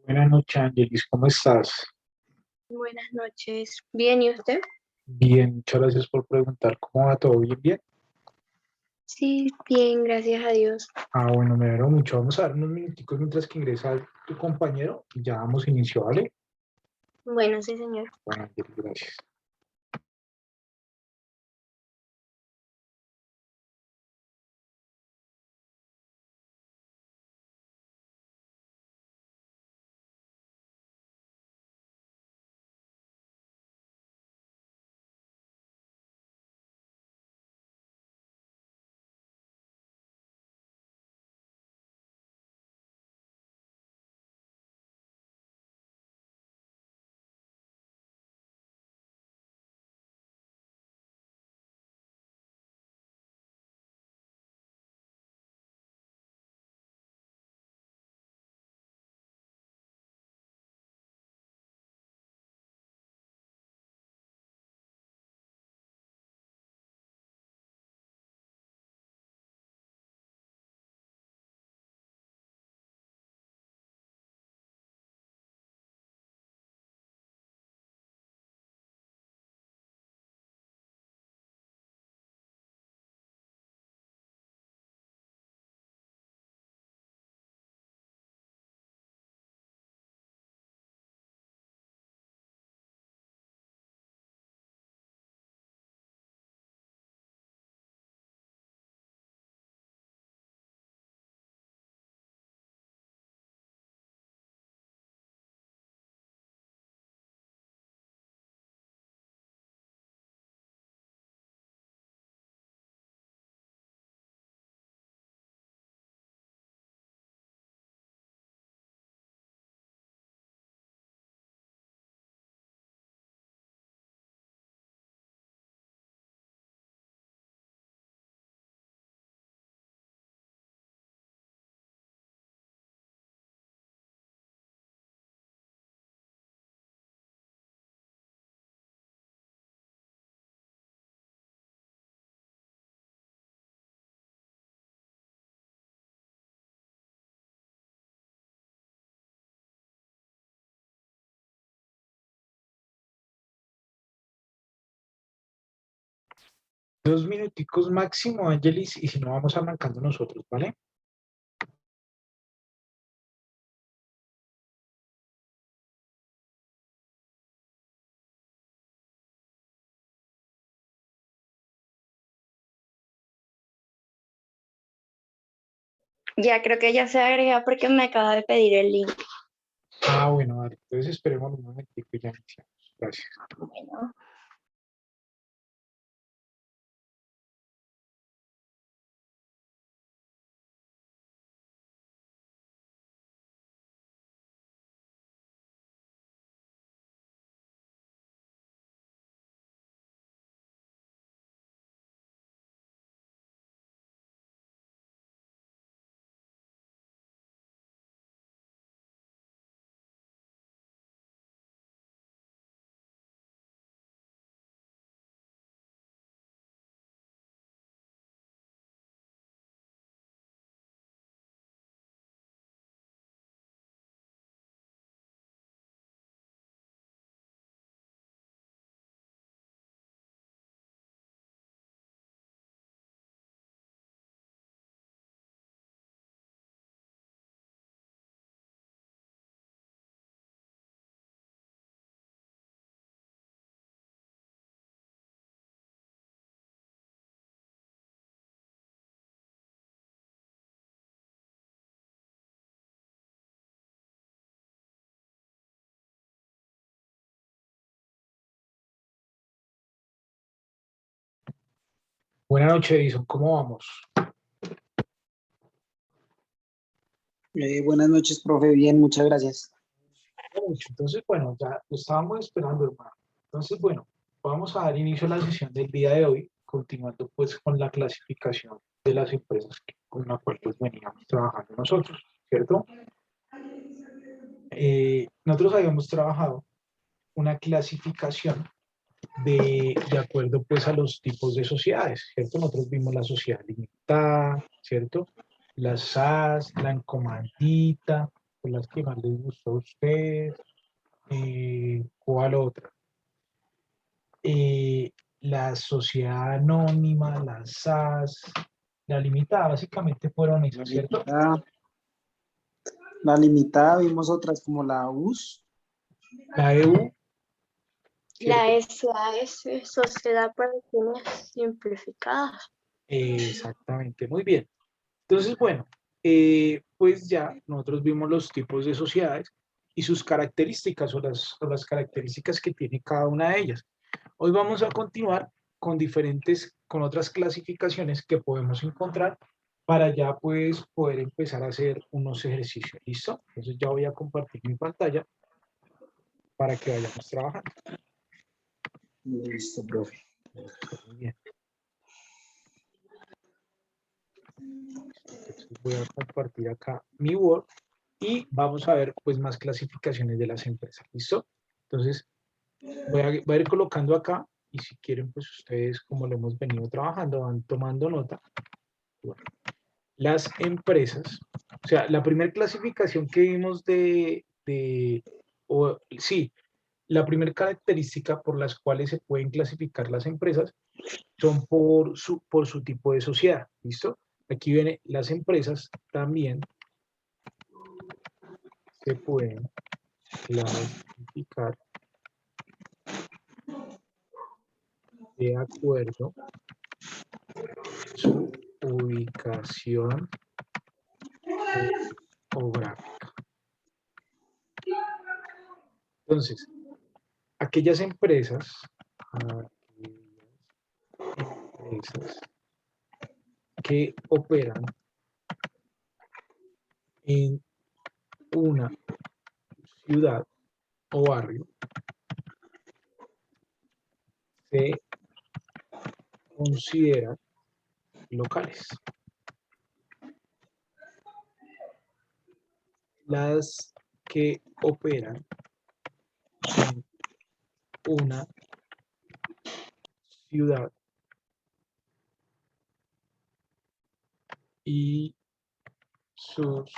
Buenas noches, Angelis, ¿cómo estás? Buenas noches. Bien, ¿y usted? Bien, muchas gracias por preguntar. ¿Cómo va todo? ¿Bien, bien? Sí, bien, gracias a Dios. Bueno, me alegro mucho. Vamos a dar unos minuticos mientras que ingresa tu compañero y ya damos inicio, ¿vale? Bueno, sí, señor. Bueno, Angelis, gracias. Dos minuticos máximo, Angelis, y si no, vamos arrancando nosotros, ¿vale? Ya creo que ya se agrega porque me acaba de pedir el link. Bueno, vale. Entonces esperemos un momentico y ya iniciamos. Gracias. Bueno, Buenas noches, Edison. ¿Cómo vamos? Buenas noches, profe. Bien, muchas gracias. Mucho. Entonces, bueno, ya lo estábamos esperando, hermano. Entonces, bueno, vamos a dar inicio a la sesión del día de hoy, continuando pues con la clasificación de las empresas con las cuales pues, veníamos trabajando nosotros, ¿cierto? Nosotros habíamos trabajado una clasificación de acuerdo pues a los tipos de sociedades, ¿cierto? Nosotros vimos la sociedad limitada, ¿cierto? La SAS, la encomandita, fue las que más les gustó a ustedes. ¿Cuál otra? La sociedad anónima, la SAS, la limitada, básicamente fueron esas, ¿cierto? La limitada, vimos otras como la US. La EU, La ¿cierto? SAS, Sociedad para Fines Simplificadas. Exactamente, muy bien. Entonces, bueno, pues ya nosotros vimos los tipos de sociedades y sus características o las características que tiene cada una de ellas. Hoy vamos a continuar con otras clasificaciones que podemos encontrar para ya pues poder empezar a hacer unos ejercicios. ¿Listo? Entonces ya voy a compartir mi pantalla para que vayamos trabajando. Listo, profe. Muy bien. Entonces voy a compartir acá mi Word y vamos a ver pues más clasificaciones de las empresas. ¿Listo? Entonces voy a ir colocando acá y si quieren pues ustedes como lo hemos venido trabajando van tomando nota. Bueno, las empresas, o sea, la primera clasificación que vimos sí, la primera característica por las cuales se pueden clasificar las empresas son por su tipo de sociedad, ¿listo? Aquí viene, las empresas también se pueden clasificar de acuerdo a su ubicación geográfica. Entonces, aquellas empresas que operan en una ciudad o barrio se consideran locales. Las que operan en una ciudad y sus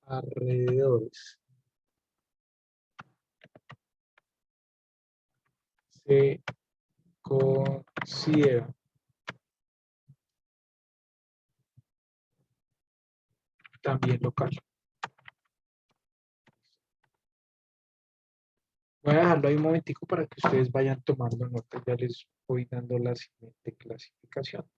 alrededores se consideran también local. Voy a dejarlo ahí un momentico para que ustedes vayan tomando nota. Ya les voy dando la siguiente clasificación.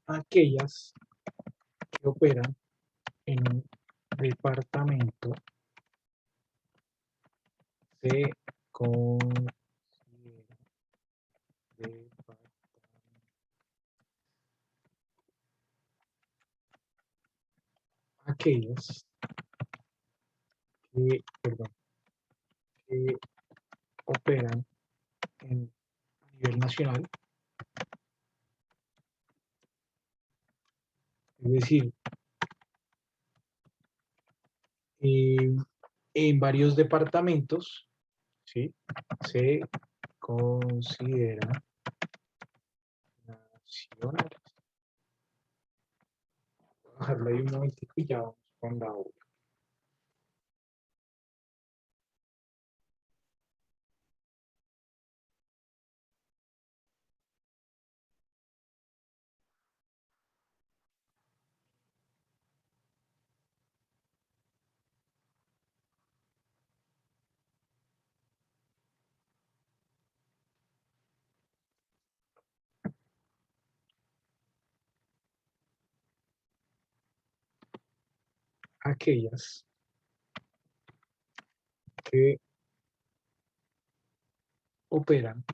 Aquellas que operan en un departamento se consideran aquellas que operan en, a nivel nacional, es decir, en varios departamentos, ¿sí? Se consideran nacionales. Voy a dejarlo ahí un momentico y ya vamos con la obra. Aquellas que operan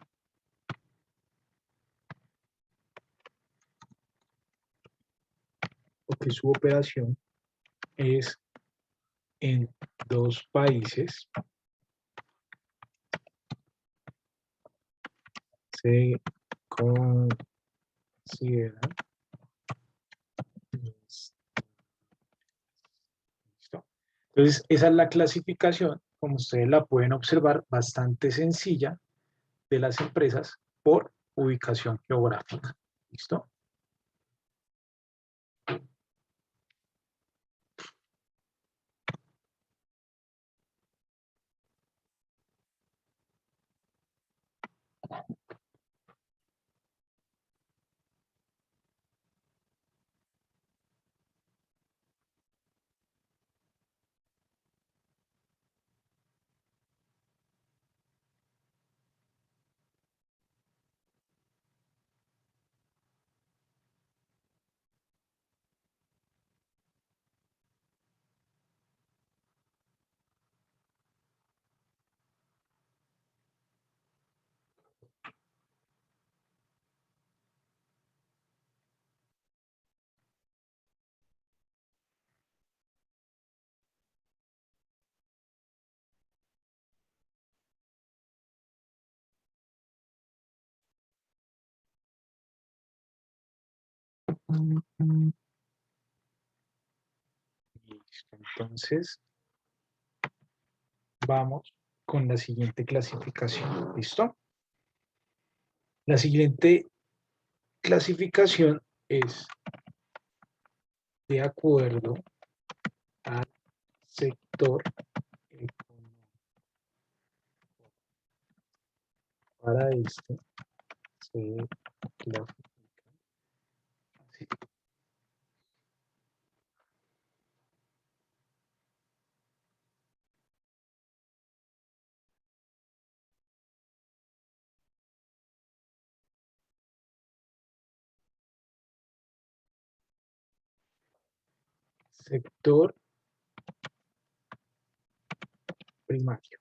que su operación es en dos países, se consideran. ¿Listo? Entonces, esa es la clasificación, como ustedes la pueden observar, bastante sencilla de las empresas por ubicación geográfica. ¿Listo? Listo. Entonces, vamos con la siguiente clasificación. ¿Listo? La siguiente clasificación es de acuerdo al sector económico. Para este se clasifica así. Sector primario.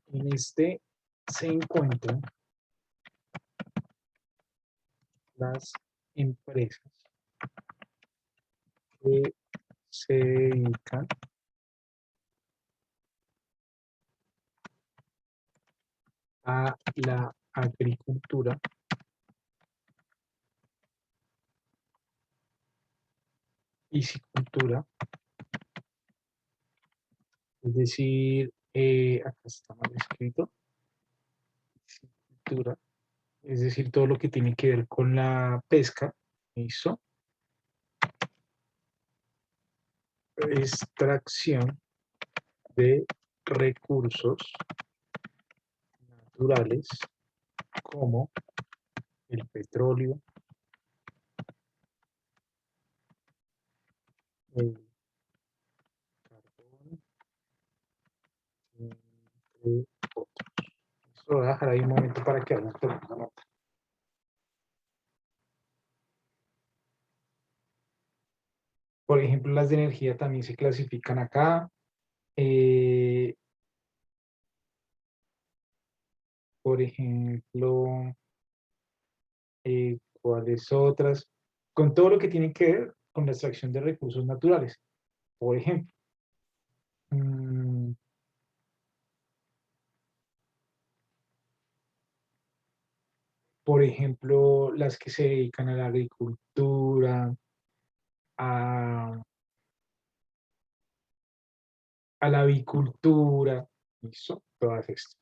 En este se encuentran las empresas que se dedican a la agricultura, piscicultura, es decir, acá está mal escrito, piscicultura, es decir, todo lo que tiene que ver con la pesca, ¿listo? Extracción de recursos naturales como el petróleo, el carbón, entre otros. Esto lo voy a dejar ahí un momento para que hagan la nota. Por ejemplo, las de energía también se clasifican acá. Eh, por ejemplo, ¿cuáles otras? Con todo lo que tiene que ver con la extracción de recursos naturales. Por ejemplo, mm, las que se dedican a la agricultura, a, a la avicultura, ¿listo? Todas estas.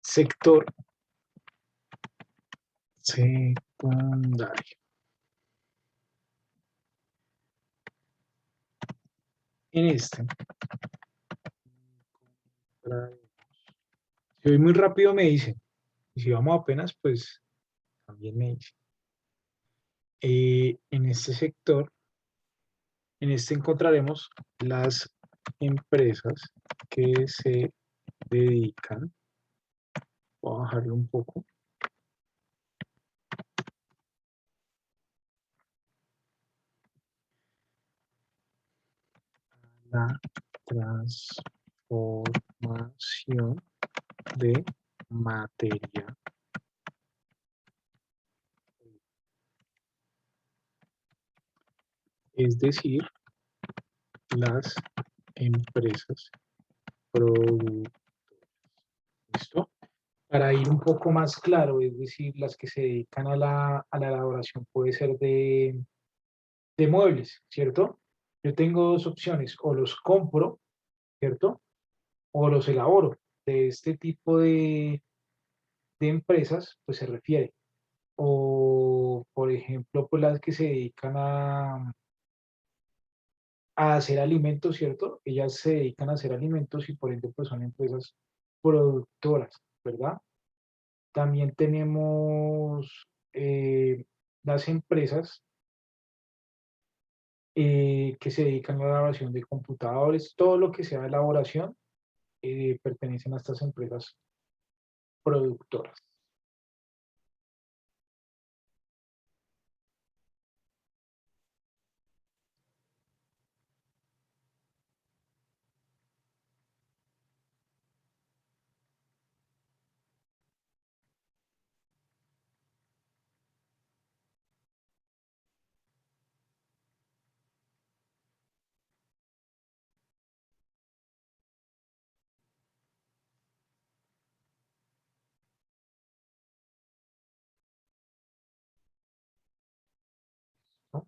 sector secundario. En este, si voy muy rápido me dicen, y si vamos apenas, pues también me dicen. En este sector, en este encontraremos las empresas que se dedican, voy a bajarlo un poco, a la transformación de materia. Es decir, las empresas productoras. ¿Listo? Para ir un poco más claro, es decir, las que se dedican a la elaboración puede ser de muebles, ¿cierto? Yo tengo dos opciones, o los compro, ¿cierto? O los elaboro. De este tipo de empresas, pues se refiere. O, por ejemplo, pues las que se dedican a hacer alimentos, ¿cierto? Ellas se dedican a hacer alimentos y por ende pues son empresas productoras, ¿verdad? También tenemos las empresas que se dedican a la elaboración de computadores, todo lo que sea elaboración pertenecen a estas empresas productoras. ¿No?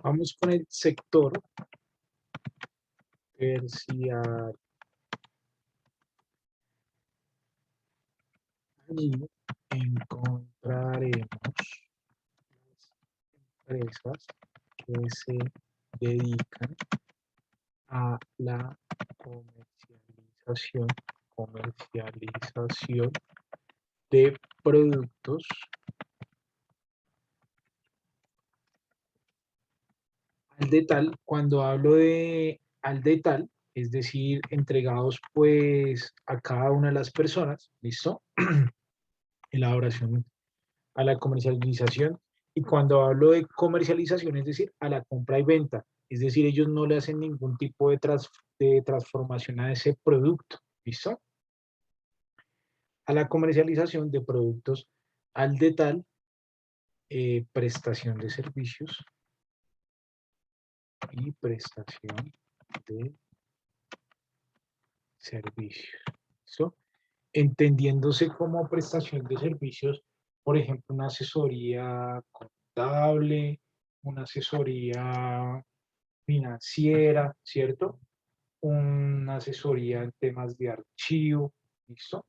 Vamos con el sector terciario. Allí encontraremos empresas que se dedican a la comercialización de productos al detal. Cuando hablo de al detal, es decir, entregados pues a cada una de las personas, ¿listo? Elaboración a la comercialización. Y cuando hablo de comercialización, es decir, a la compra y venta, es decir, ellos no le hacen ningún tipo de transformación a ese producto, ¿listo? A la comercialización de productos al detal, prestación de servicios y prestación de servicios, ¿listo? Entendiéndose como prestación de servicios, por ejemplo, una asesoría contable, una asesoría financiera, ¿cierto? Una asesoría en temas de archivo, ¿listo?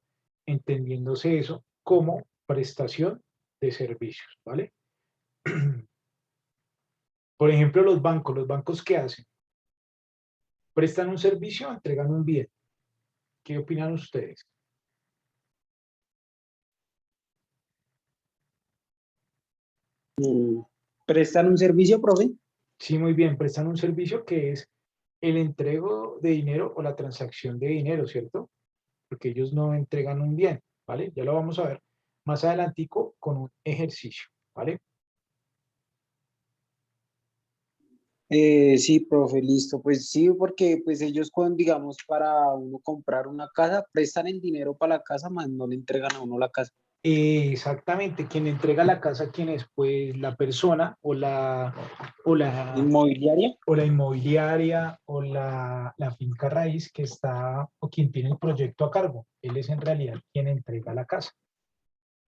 Entendiéndose eso como prestación de servicios, ¿vale? Por ejemplo, los bancos ¿qué hacen? Prestan un servicio, entregan un bien. ¿Qué opinan ustedes? ¿Prestan un servicio, profe? Sí, muy bien, prestan un servicio que es el entrego de dinero o la transacción de dinero, ¿cierto? Porque ellos no entregan un bien, ¿vale? Ya lo vamos a ver más adelantico con un ejercicio, ¿vale? Sí, profe, listo. Pues sí, porque pues ellos con, digamos, para uno comprar una casa, prestan el dinero para la casa, más no le entregan a uno la casa. Exactamente, quien entrega la casa, ¿quién es? Pues la persona o la, Inmobiliaria. o la inmobiliaria o la finca raíz que está, o quien tiene el proyecto a cargo. Él es en realidad quien entrega la casa.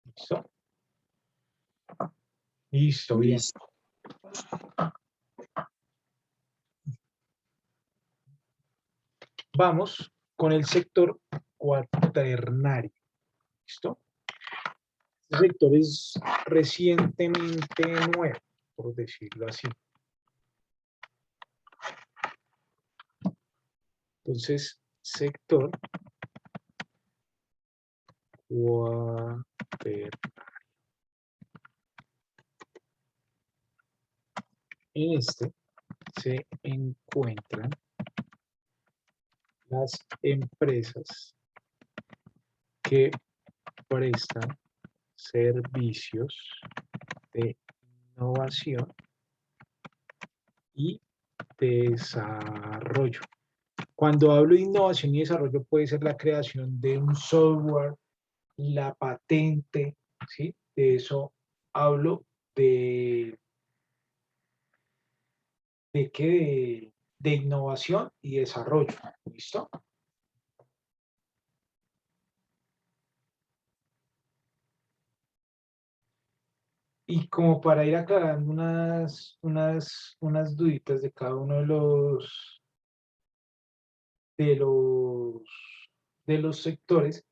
¿Listo? Listo, bien. Listo. Vamos con el sector cuaternario. ¿Listo? Este sector es recientemente nuevo, por decirlo así. Entonces, sector cuaternario. En este se encuentran las empresas que prestan servicios de innovación y desarrollo. Cuando hablo de innovación y desarrollo puede ser la creación de un software, la patente, ¿sí? De eso hablo de qué, de innovación y desarrollo, ¿listo? Y como para ir aclarando unas duditas de cada uno de los, de los sectores,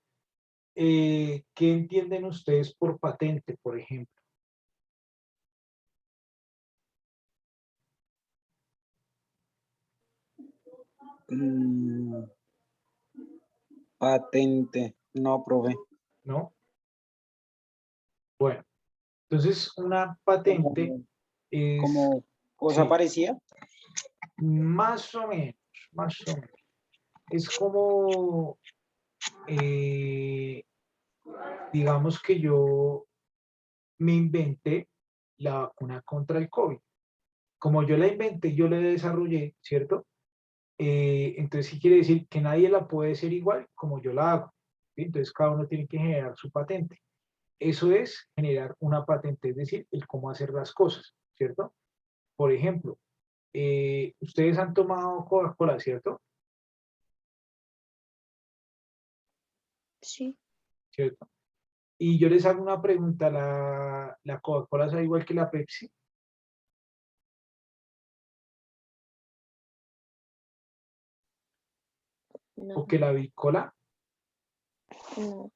¿qué entienden ustedes por patente, por ejemplo? Mm, patente. No, profe. ¿No? Bueno, entonces una patente Como, es, como cosa sí, parecida. más o menos, más o menos. Es como, eh, digamos que yo me inventé la vacuna contra el COVID. Como yo la inventé, yo la desarrollé, ¿cierto? Entonces sí quiere decir que nadie la puede hacer igual como yo la hago, ¿sí? Entonces cada uno tiene que generar su patente. Eso es generar una patente, es decir, el cómo hacer las cosas, ¿cierto? Por ejemplo, ustedes han tomado Coca-Cola, ¿cierto? Sí, ¿Cierto? Y yo les hago una pregunta, ¿la Coca-Cola sabe igual que la Pepsi o no, que la Bicola? no.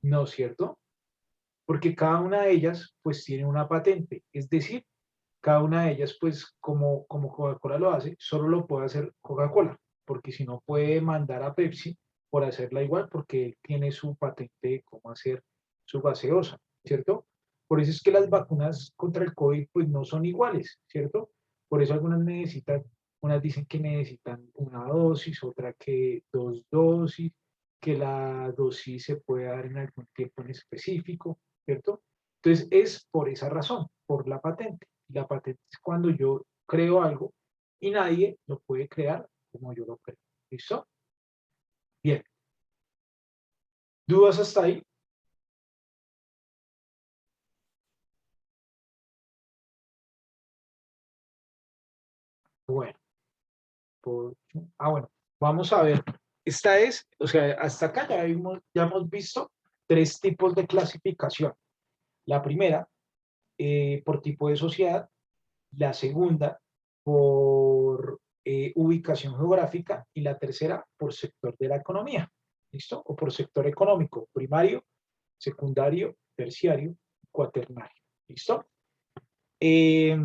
No, ¿cierto? Porque cada una de ellas pues tiene una patente, es decir, cada una de ellas pues como Coca-Cola lo hace, solo lo puede hacer Coca-Cola, porque si no puede mandar a Pepsi por hacerla igual porque él tiene su patente de cómo hacer su gaseosa, ¿cierto? Por eso es que las vacunas contra el COVID pues no son iguales, ¿cierto? Por eso algunas necesitan, unas dicen que necesitan una dosis, otra que dos dosis, que la dosis se puede dar en algún tiempo en específico, ¿cierto? Entonces es por esa razón, por la patente. Y la patente es cuando yo creo algo y nadie lo puede crear como yo lo creo. ¿Listo? Bien. ¿Dudas hasta ahí? Bueno, bueno, vamos a ver. Esta es, o sea, hasta acá ya hemos visto tres tipos de clasificación. La primera, por tipo de sociedad. La segunda, por ubicación geográfica. Y la tercera, por sector de la economía. ¿Listo? O por sector económico, primario, secundario, terciario, cuaternario. ¿Listo? Eh,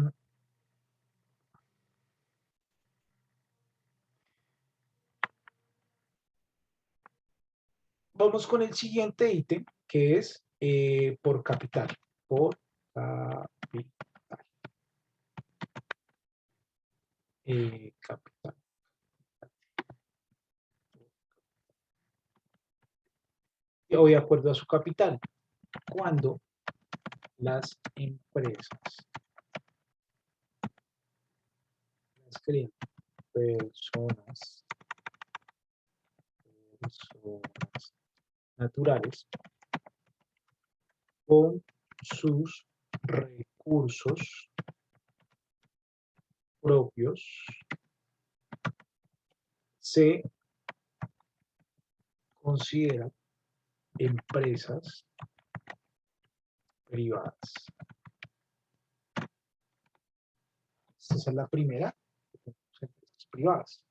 Vamos con el siguiente ítem, que es por capital. Por capital. Capital. O de acuerdo a su capital. Cuando las empresas las crean personas naturales, con sus recursos propios se consideran empresas privadas. Esta es la primera, empresas privadas.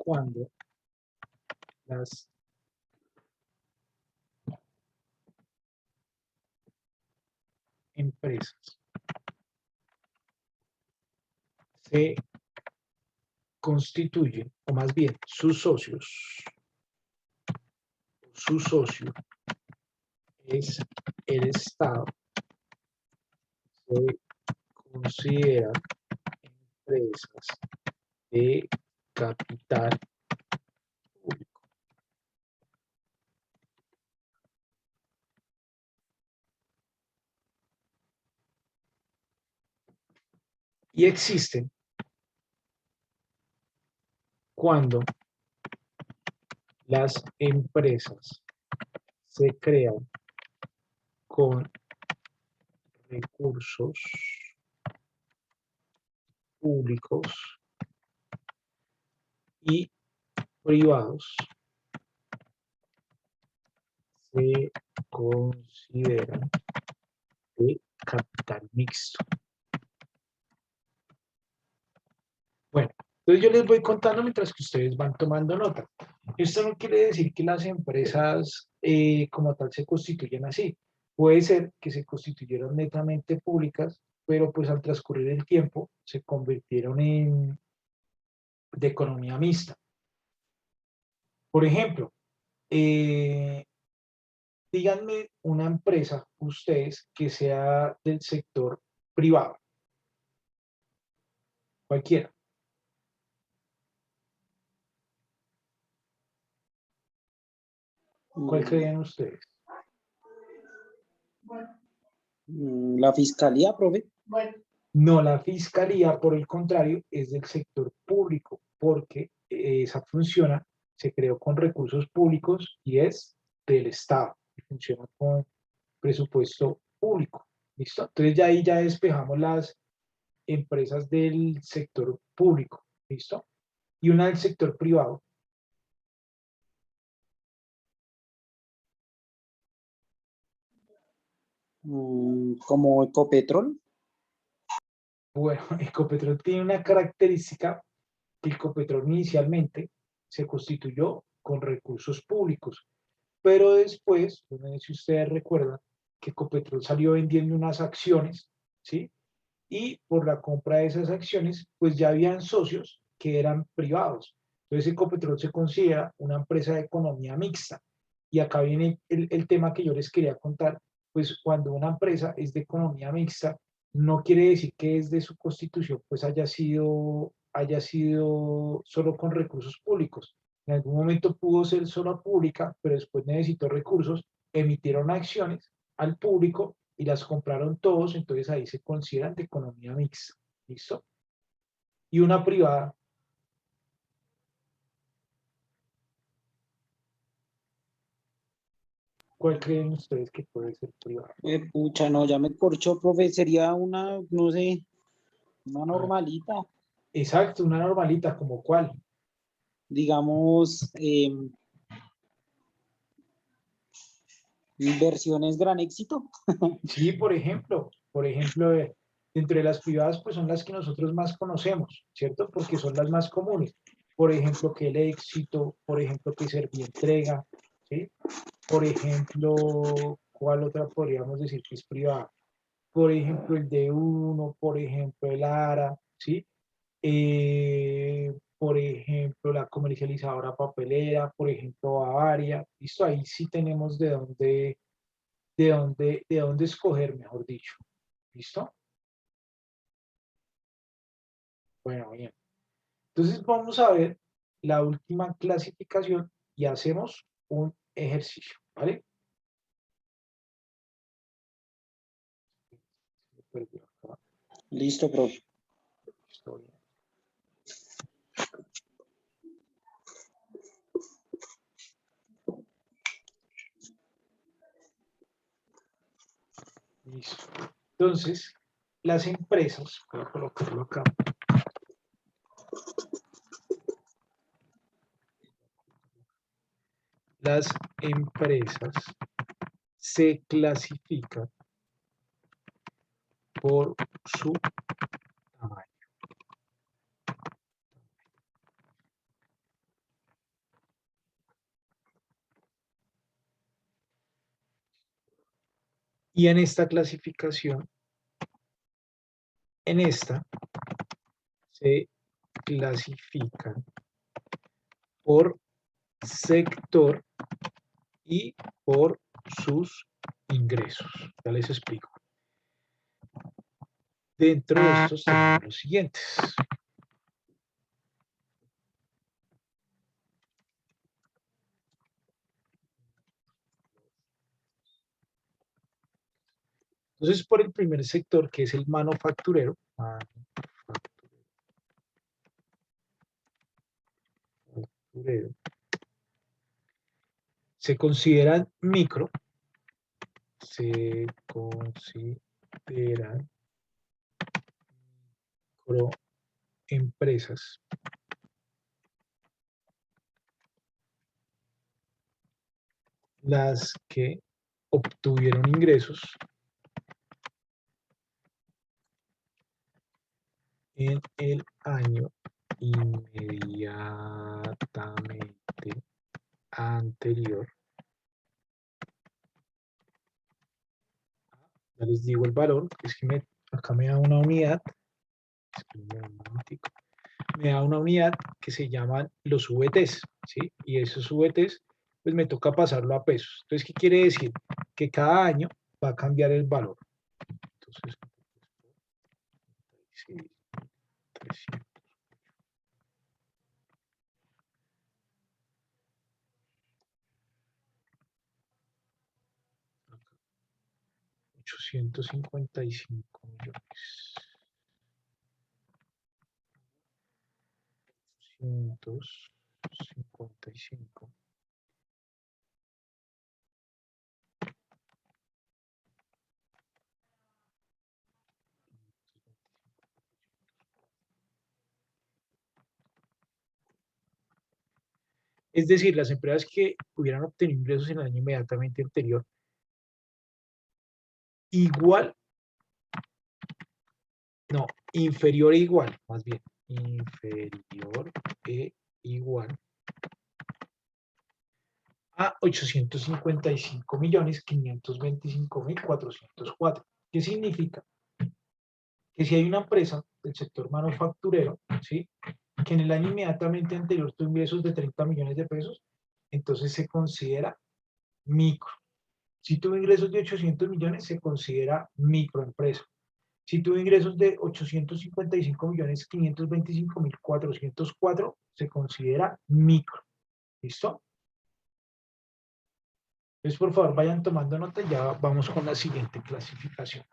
Cuando las empresas se constituyen, o más bien sus socios, su socio es el Estado, se consideran empresas de capital público. Y existen cuando las empresas se crean con recursos públicos y privados, se consideran de capital mixto. Bueno, entonces yo les voy contando mientras que ustedes van tomando nota. Esto no quiere decir que las empresas como tal se constituyen así. Puede ser que se constituyeron netamente públicas, pero pues al transcurrir el tiempo se convirtieron en de economía mixta. Por ejemplo, díganme una empresa, ustedes, que sea del sector privado, cualquiera. ¿Cuál creen ustedes? La fiscalía, profe. No, la fiscalía, por el contrario, es del sector público, porque esa funciona, se creó con recursos públicos y es del Estado, y funciona con presupuesto público. ¿Listo? Entonces ya ahí ya despejamos las empresas del sector público. ¿Listo? Y una del sector privado. Como Ecopetrol. Bueno, Ecopetrol tiene una característica que Ecopetrol inicialmente se constituyó con recursos públicos, pero después, no sé si ustedes recuerdan, que Ecopetrol salió vendiendo unas acciones, ¿sí? Y por la compra de esas acciones, pues ya habían socios que eran privados. Entonces Ecopetrol se considera una empresa de economía mixta. Y acá viene el tema que yo les quería contar, pues cuando una empresa es de economía mixta, no quiere decir que desde su constitución pues haya sido solo con recursos públicos. En algún momento pudo ser solo pública, pero después necesitó recursos, emitieron acciones al público y las compraron todos, entonces ahí se consideran de economía mixta. ¿Listo? Y una privada. ¿Cuál creen ustedes que puede ser privada? Pucha, no, ya me corchó, profe. Sería una, no sé, una Ah, normalita. exacto, una normalita, ¿como cuál? Digamos, inversiones gran éxito. Sí, por ejemplo, entre las privadas, pues son las que nosotros más conocemos, ¿cierto? Porque son las más comunes. Por ejemplo, que el éxito, por ejemplo, que Servientrega, ¿sí? Por ejemplo, ¿cuál otra podríamos decir que es privada? Por ejemplo, el D1, por ejemplo, el ARA, ¿sí? Por ejemplo, la comercializadora papelera, por ejemplo, Bavaria, ¿listo? Ahí sí tenemos de dónde escoger, mejor dicho, ¿listo? Bueno, bien. Entonces vamos a ver la última clasificación y hacemos un ejercicio. ¿Vale? Se perdió acá. Listo, profe. Historia. Listo. Entonces, las empresas, voy a colocarlo acá. Las empresas se clasifican por su tamaño. Y en esta clasificación, en esta, se clasifican por sector y por sus ingresos. Ya les explico. Dentro de estos tenemos los siguientes. Entonces, por el primer sector, que es el manufacturero, se consideran microempresas las que obtuvieron ingresos en el año inmediatamente anterior. Ya les digo el valor, es que acá me da una unidad, me da una unidad que se llaman los VTs, ¿sí? Y esos VTs, pues me toca pasarlo a pesos. Entonces, ¿qué quiere decir? Que cada año va a cambiar el valor. Entonces, 300. 855 millones. 855. Es decir, las empresas que hubieran obtenido ingresos en el año inmediatamente anterior, igual, no, inferior e igual, más bien, inferior e igual a 855.525.404. ¿Qué significa? Que si hay una empresa del sector manufacturero, ¿sí?, que en el año inmediatamente anterior tuvo ingresos de 30 millones de pesos, entonces se considera micro. Si tuvo ingresos de 800 millones, se considera microempresa. Si tuvo ingresos de 855.525.404, se considera micro. ¿Listo? Entonces, por favor, vayan tomando nota y ya vamos con la siguiente clasificación.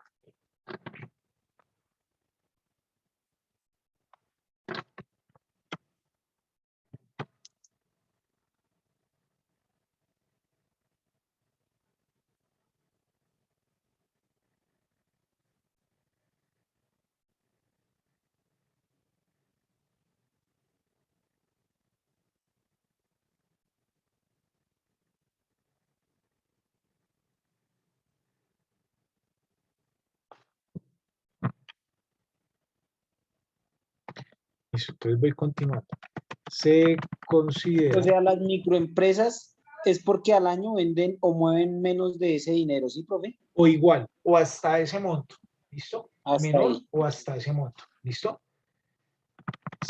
Listo, entonces voy continuando. Se considera... O sea, las microempresas es porque al año venden o mueven menos de ese dinero, ¿sí, profe? O igual, o hasta ese monto. ¿Listo? Hasta Menor ahí. o hasta ese monto. ¿Listo?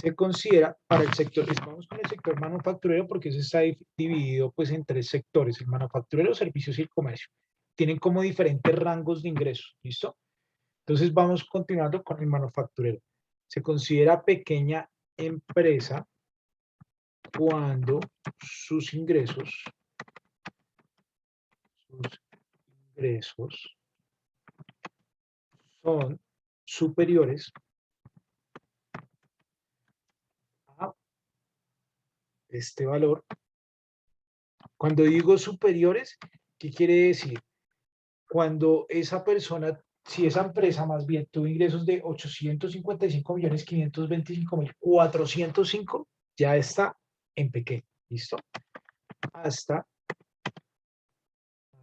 Se considera para el sector, vamos con el sector manufacturero porque ese está dividido pues en tres sectores, el manufacturero, servicios y el comercio. Tienen como diferentes rangos de ingresos, ¿listo? Entonces vamos continuando con el manufacturero. Se considera pequeña empresa cuando sus ingresos sus ingresos son superiores a este valor. Cuando digo superiores, ¿qué quiere decir? Cuando esa persona, si esa empresa más bien tuvo ingresos de 855.525.405, ya está en pequeño. ¿Listo? Hasta,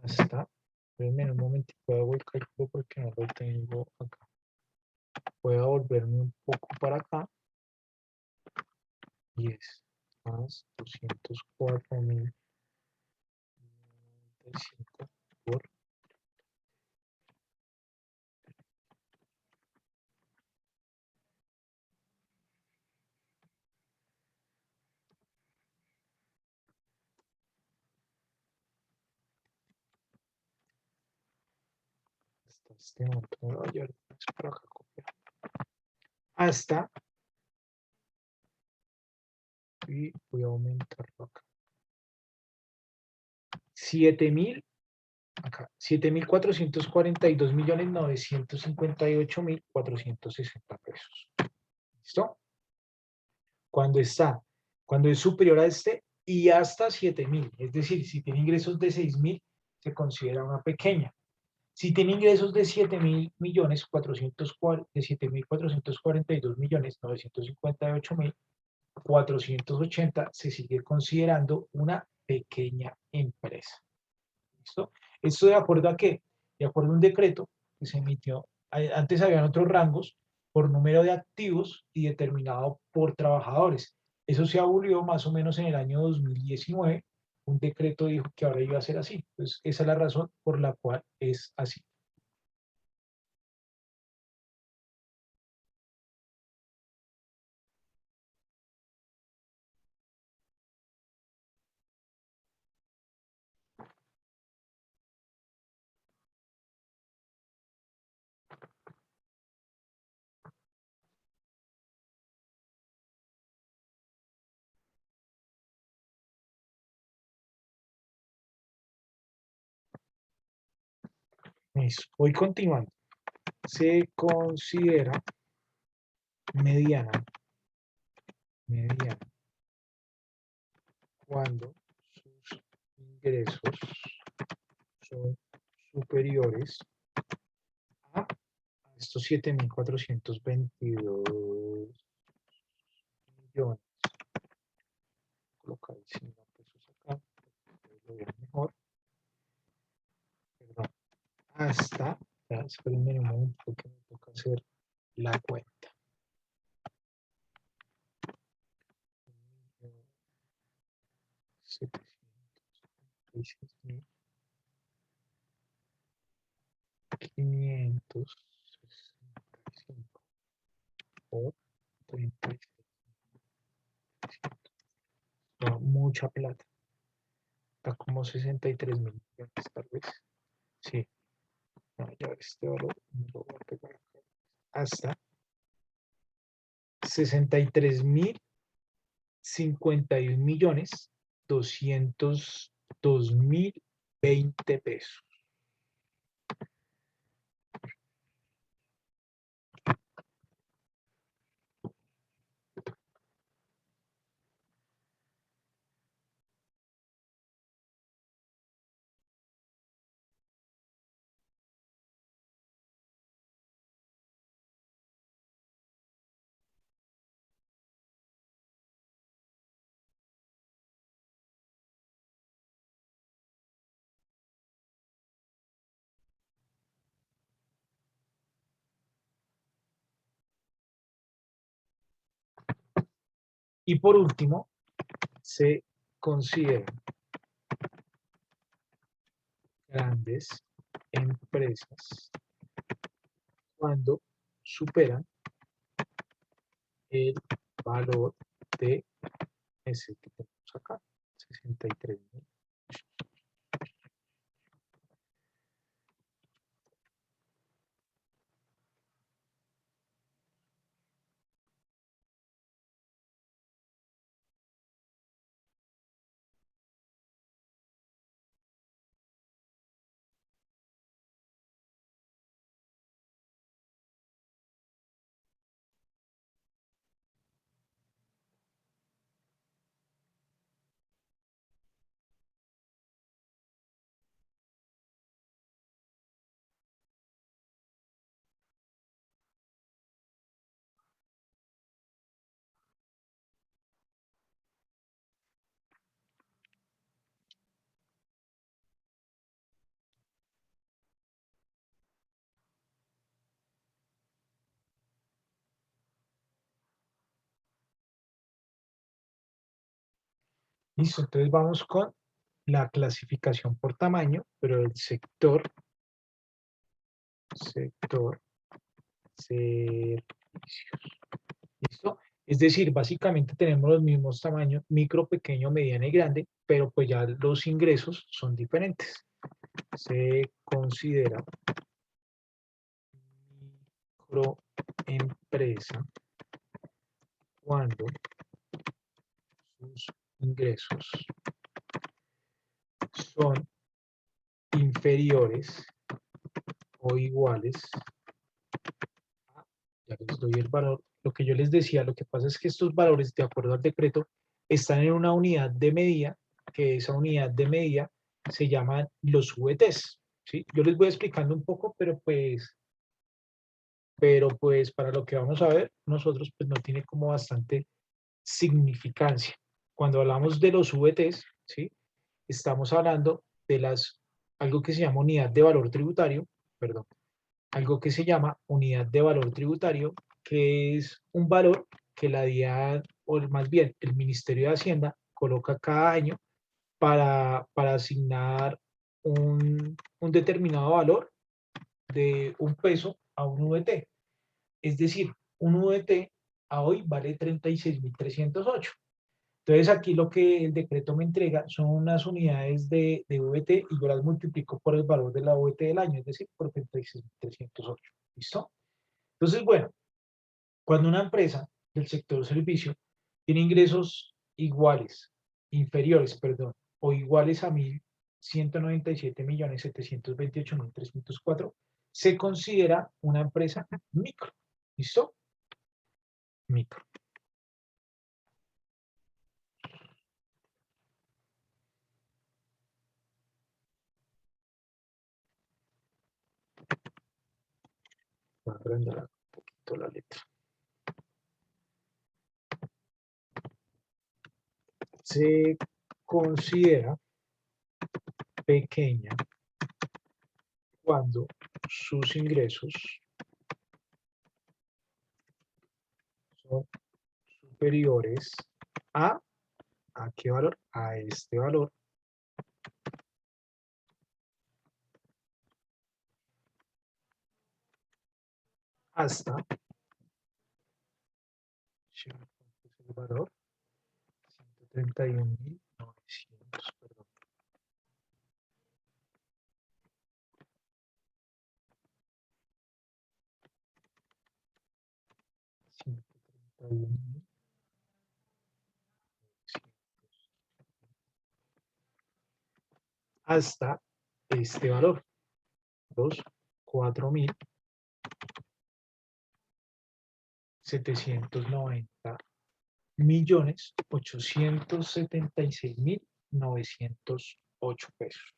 espérenme un momentico, hago el cálculo porque no lo tengo acá. Voy a volverme un poco para acá. 10 más 204.095 por este monto. Me voy a llevar para acá, copiar. Hasta, y voy a aumentarlo acá. 7.000, acá, 7.442.958.460 pesos. ¿Listo? Cuando está, cuando es superior a este y hasta 7.000, es decir, si tiene ingresos de 6.000, se considera una pequeña. Si tiene ingresos de 7.000.000.000, de 7.442.958.480, se sigue considerando una pequeña empresa. ¿Listo? Esto de acuerdo a qué? De acuerdo a un decreto que se emitió, antes habían otros rangos por número de activos y determinado por trabajadores. Eso se abolió más o menos en el año 2019. Un decreto dijo que ahora iba a ser así. Entonces, esa es la razón por la cual es así. Eso. Voy continuando. Se considera mediana, mediana, cuando sus ingresos son superiores a estos 7.422.000.000. Colocar 100 pesos acá, lo vean mejor. Perdón. Hasta, ya, espérenme un momento porque me toca hacer la cuenta. 766.565 por 36. No, mucha plata. Está como 63.000.000.000 tal vez. Sí. No, ya este valor lo voy a pegar acá. Hasta 63.051.202.020 pesos. Y por último, se consideran grandes empresas cuando superan el valor de ese que tenemos acá, 63.000. Listo, entonces vamos con la clasificación por tamaño, pero el sector servicios. ¿Listo? Es decir, básicamente tenemos los mismos tamaños, micro, pequeño, mediano y grande, pero pues ya los ingresos son diferentes. Se considera microempresa cuando sus ingresos son inferiores o iguales a, ya les doy el valor, lo que yo les decía, lo que pasa es que estos valores, de acuerdo al decreto, están en una unidad de medida, que esa unidad de medida se llaman los VTs, ¿sí? Yo les voy explicando un poco, pero pues para lo que vamos a ver, nosotros pues no tiene como bastante significancia. Cuando hablamos de los VTs, ¿sí? Estamos hablando de algo que se llama unidad de valor tributario, perdón, algo que se llama unidad de valor tributario, que es un valor que la DIAN, o más bien el Ministerio de Hacienda, coloca cada año para asignar un determinado valor de un peso a un VT. Es decir, un VT a hoy vale 36.308. Entonces aquí lo que el decreto me entrega son unas unidades de VT y yo las multiplico por el valor de la VT del año, es decir, por 36.308. ¿Listo? Entonces, bueno, cuando una empresa del sector servicio tiene ingresos iguales, inferiores, perdón, o iguales a 1.197.728.304, se considera una empresa micro. ¿Listo? Micro. Voy a agrandar un poquito la letra. Se considera pequeña cuando sus ingresos son superiores a, ¿a qué valor? A este valor, hasta, ¿cuánto es el valor? 131.900, perdón. 131.900. Hasta este valor, los 4.790.876.908 pesos.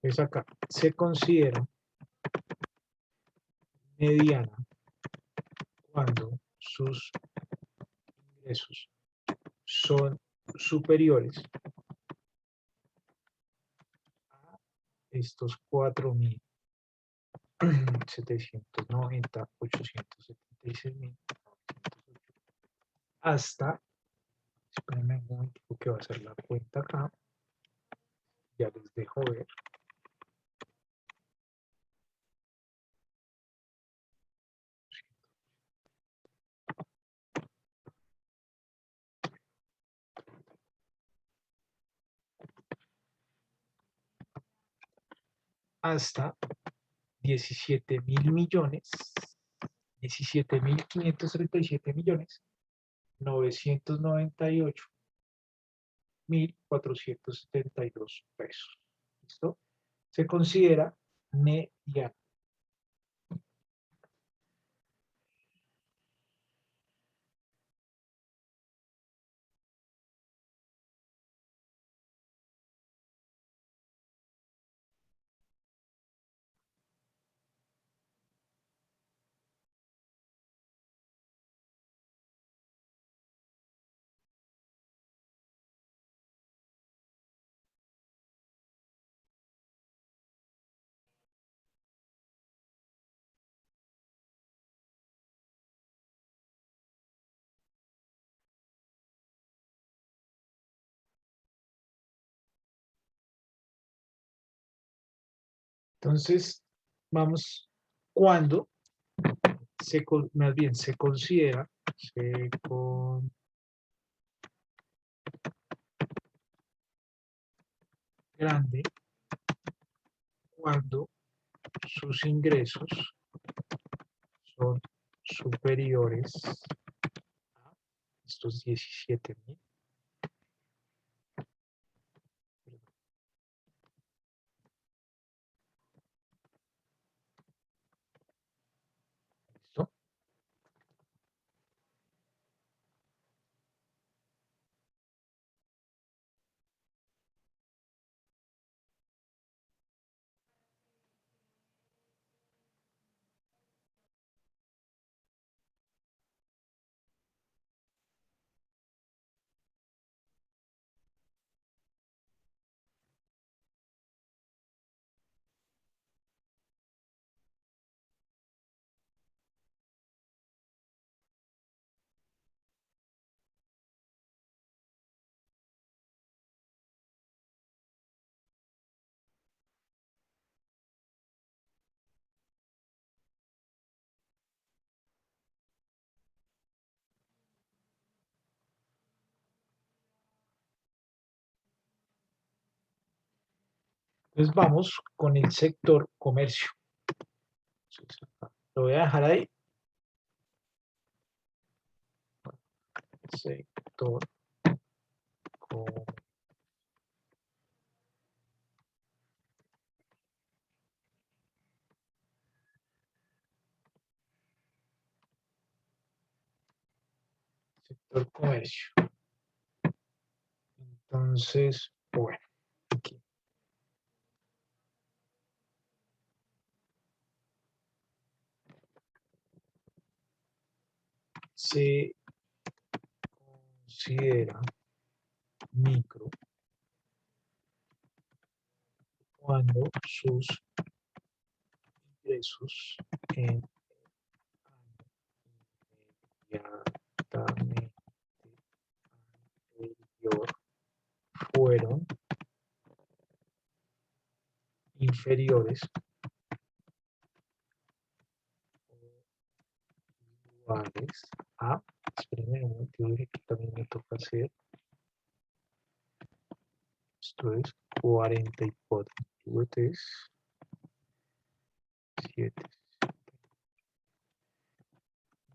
Entonces acá se considera mediana cuando sus ingresos son superiores a estos 4.790.876.000 hasta, espérenme un momento que va a hacer la cuenta acá, ya les dejo ver. Hasta 17.000.000.000, 17.537.998.472 pesos. ¿Listo? Se considera mediana. Entonces, vamos, cuando más bien se considera, grande, cuando sus ingresos son superiores a estos 17.000. ¿Listo? Entonces vamos con el sector comercio. Lo voy a dejar ahí. Sector comercio. Sector comercio. Entonces, bueno, aquí. Se considera micro cuando sus ingresos en inmediatamente anterior fueron inferiores o iguales a, espérenme un momento, que también me toca hacer, esto es 44, 7,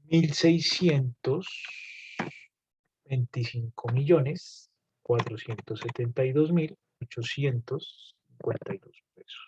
1.625.472.852 pesos.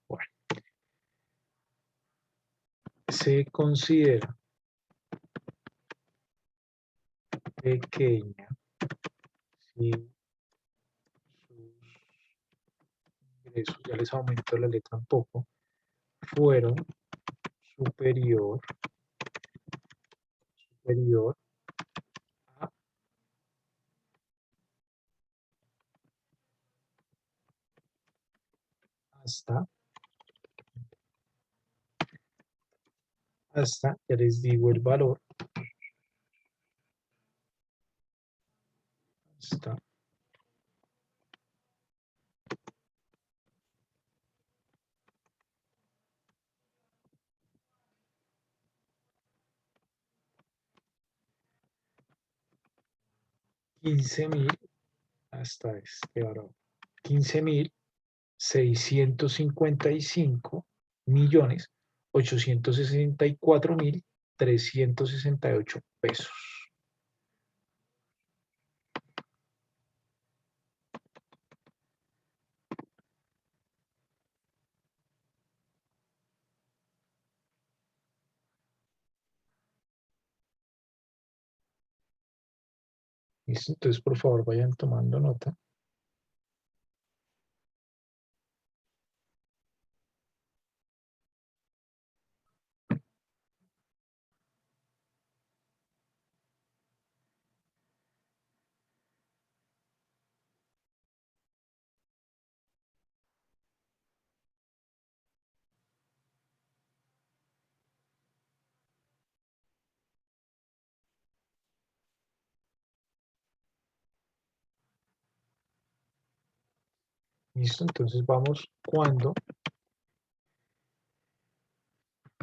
Bueno, se considera pequeña si sus ingresos, ya les aumentó la letra un poco, fueron superior a hasta, ya les digo el valor, hasta 15.000, hasta este valor, 15.655.864.368 pesos. ¿Listo? Entonces, por favor, vayan tomando nota. ¿Listo? Entonces vamos cuando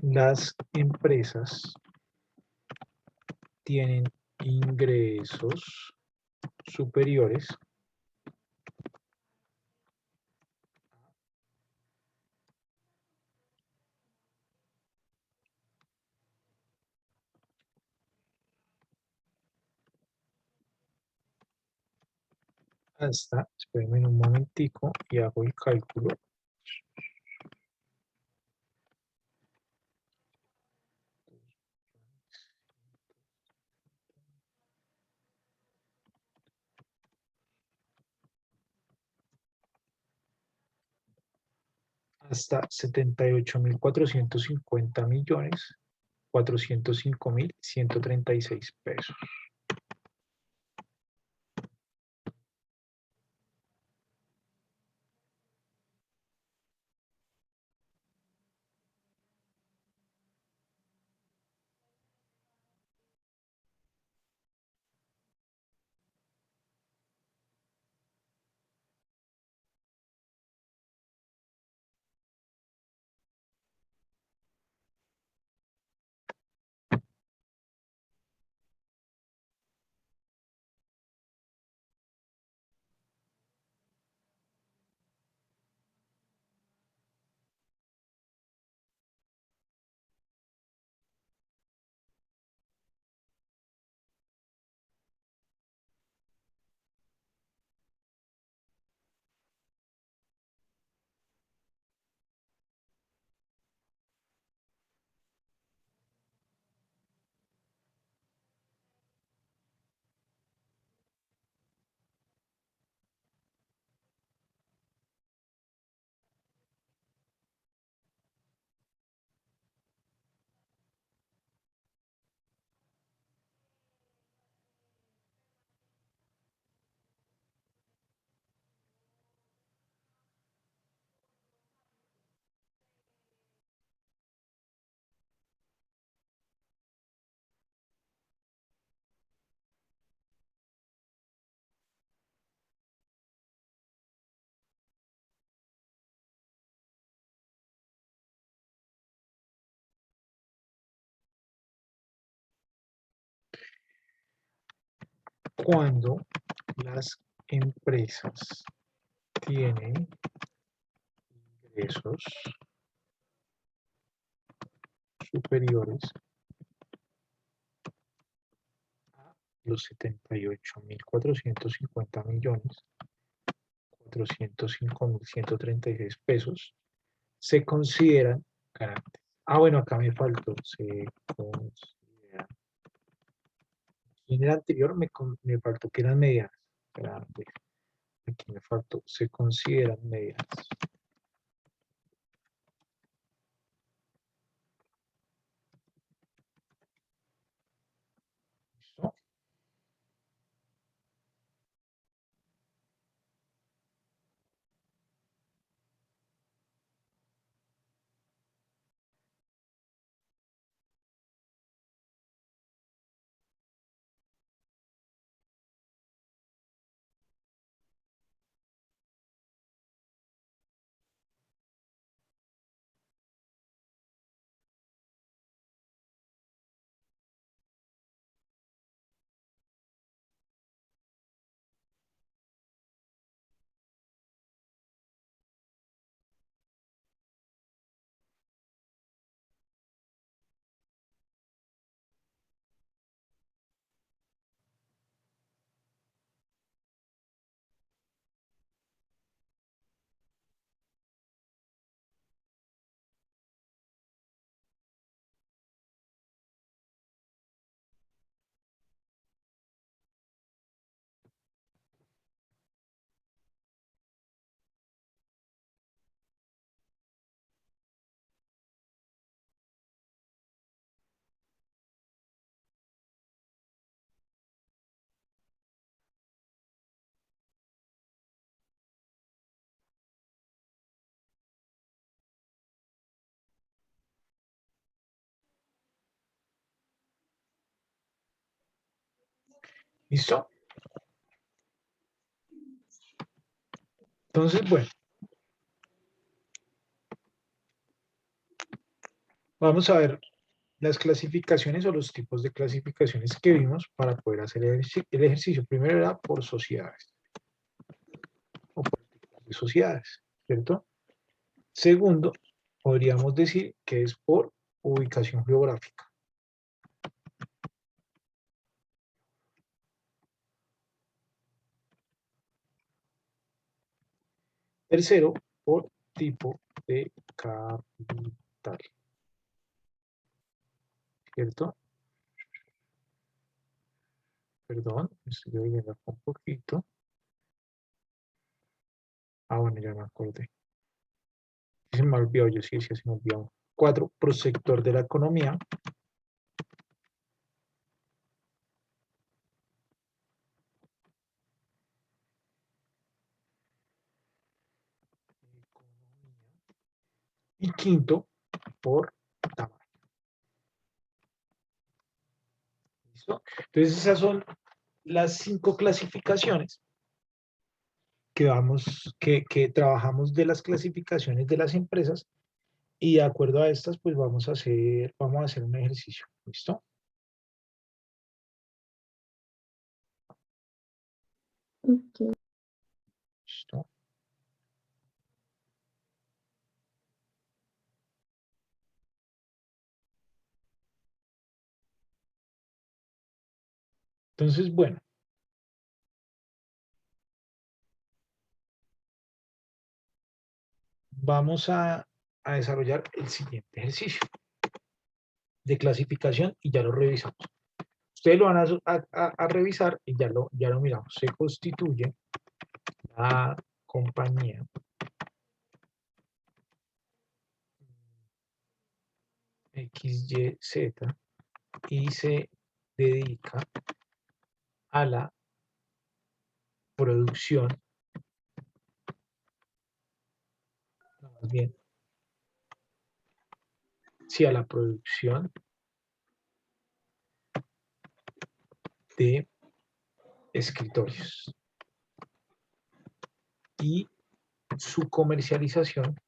las empresas tienen ingresos superiores hasta, espérenme un momentico y hago el cálculo, hasta 78.450.405.136 pesos. Cuando las empresas tienen ingresos superiores a los 78.450.405.136 pesos, se consideran garantes. Ah, bueno, acá me faltó, se consideran. Y en el anterior me faltó que eran medianas. Garantes. Aquí me faltó, se consideran medianas. ¿Listo? ¿Listo? Entonces, bueno, Vamos a ver las clasificaciones o los tipos de clasificaciones que vimos para poder hacer el ejercicio. Primero era por sociedades o por tipos de sociedades, ¿cierto? Segundo, podríamos decir que es por ubicación geográfica. Tercero, por tipo de capital, ¿cierto? Perdón, me estoy viendo acá un poquito. Ah, bueno, ya me acordé. Se me olvidó, yo sí decía, se me olvidó. 4, por sector de la economía. Y quinto, por tamaño. ¿Listo? Entonces esas son las 5 clasificaciones que trabajamos de las clasificaciones de las empresas y de acuerdo a estas, pues vamos a hacer un ejercicio. ¿Listo? Ok. ¿Listo? Entonces, bueno, vamos a desarrollar el siguiente ejercicio de clasificación y ya lo revisamos. Ustedes lo van a revisar y ya lo miramos. Se constituye la compañía XYZ y se dedica a la producción, no, más bien, sí, a la producción de escritorios y su comercialización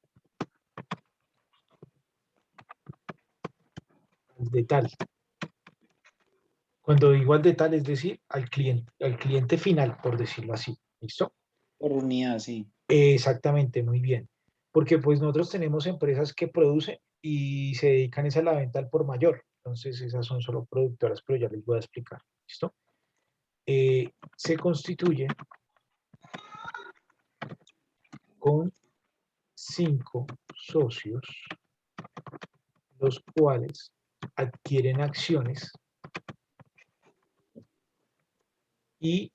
de tal. Cuando digo al de tal, es decir, al cliente final, por decirlo así. ¿Listo? Por unidad, sí. Exactamente, muy bien. Porque pues nosotros tenemos empresas que producen y se dedican es a la venta al por mayor. Entonces esas son solo productoras, pero ya les voy a explicar. ¿Listo? Se constituye con 5 socios, los cuales adquieren acciones y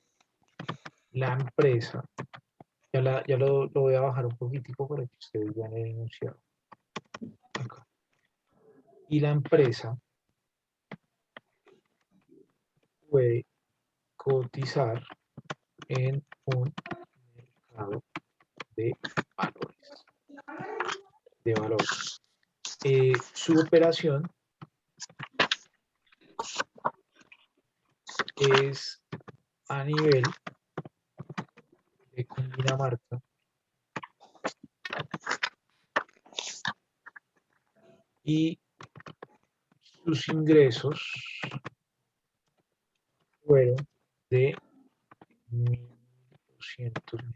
la empresa, ya lo voy a bajar un poquitico para que ustedes vean el enunciado. Acá. Y la empresa puede cotizar en un mercado de valores. De valores. Su operación es a nivel de Cundinamarca y sus ingresos fueron de 1.200 millones.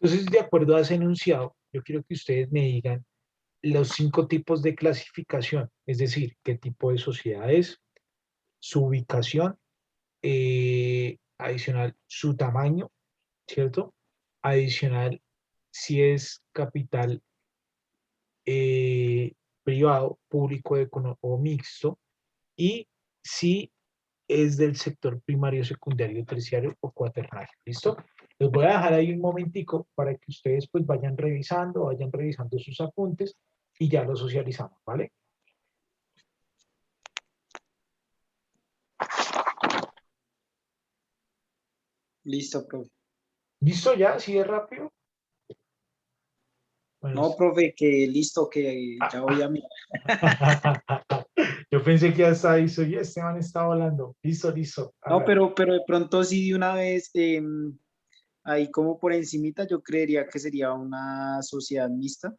Entonces, de acuerdo a ese enunciado, yo quiero que ustedes me digan los 5 tipos de clasificación, es decir, qué tipo de sociedad es, su ubicación, adicional su tamaño, ¿cierto? Adicional si es capital privado, público o mixto, y si es del sector primario, secundario, terciario o cuaternario. ¿Listo? Les voy a dejar ahí un momentico para que ustedes pues vayan revisando sus apuntes y ya lo socializamos, ¿vale? Listo, profe. ¿Listo ya? ¿Así de rápido? Bueno, No, profe, que listo, que ah, ya voy a mirar. yo pensé que hasta ahí soy, este man está volando. Listo, listo. No, Hágale. pero de pronto sí de una vez, Ahí como por encimita yo creería que sería una sociedad mixta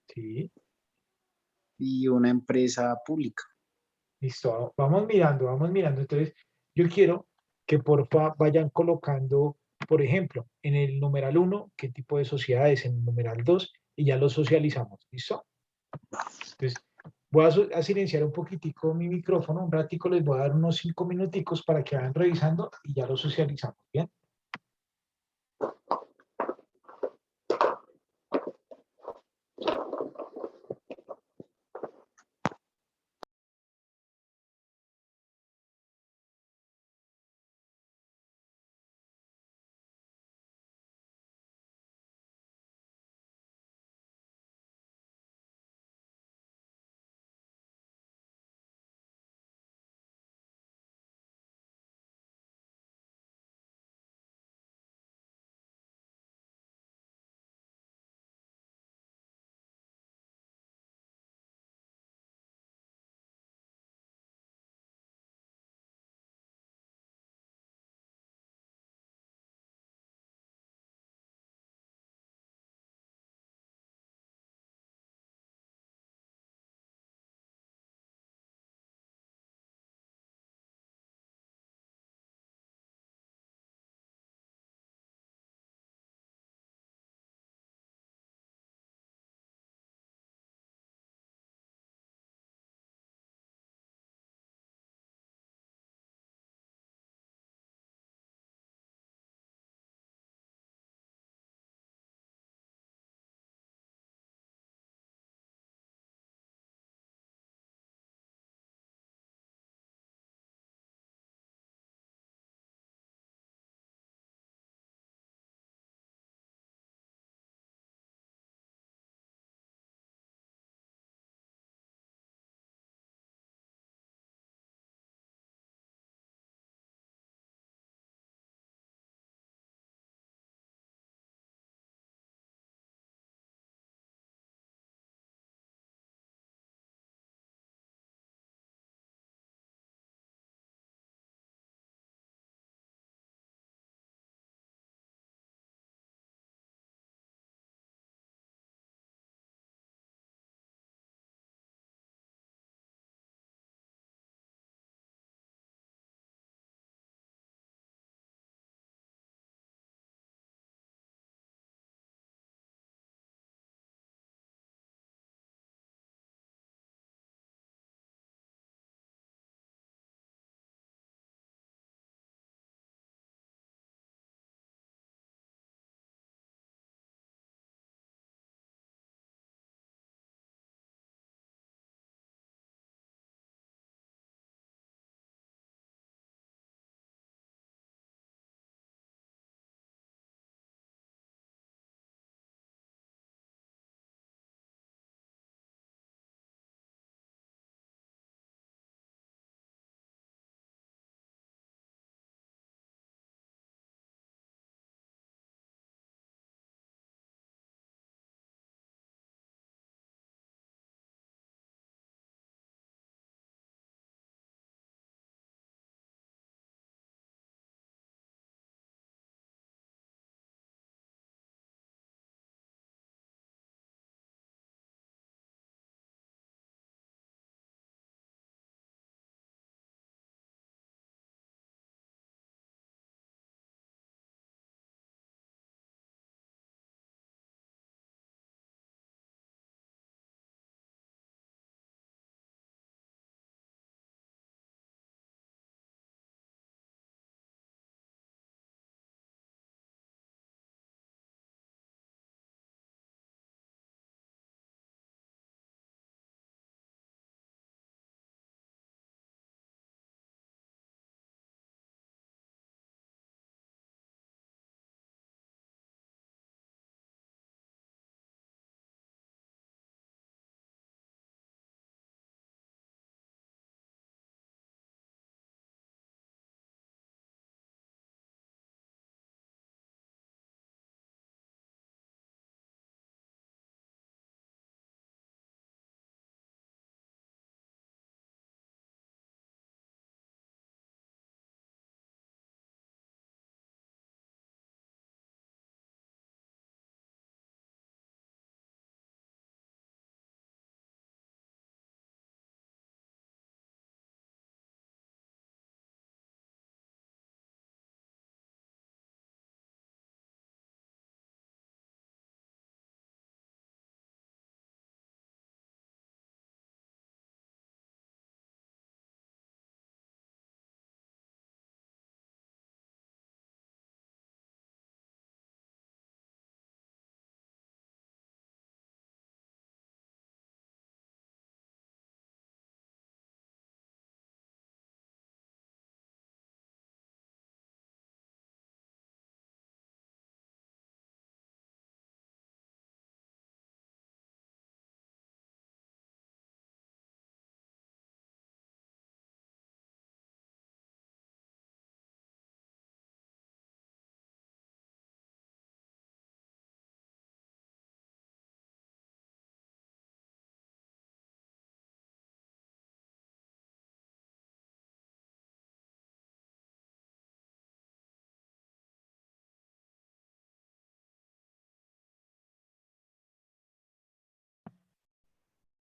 Sí, y una empresa pública. listo. Vamos mirando, vamos mirando. Entonces, yo quiero que porfa vayan colocando, por ejemplo, en el numeral uno qué tipo de sociedades, en el numeral 2 y ya lo socializamos. ¿Listo? Entonces, voy a silenciar un poquitico mi micrófono, un ratico, les voy a dar unos 5 minuticos para que vayan revisando y ya lo socializamos. ¿Bien?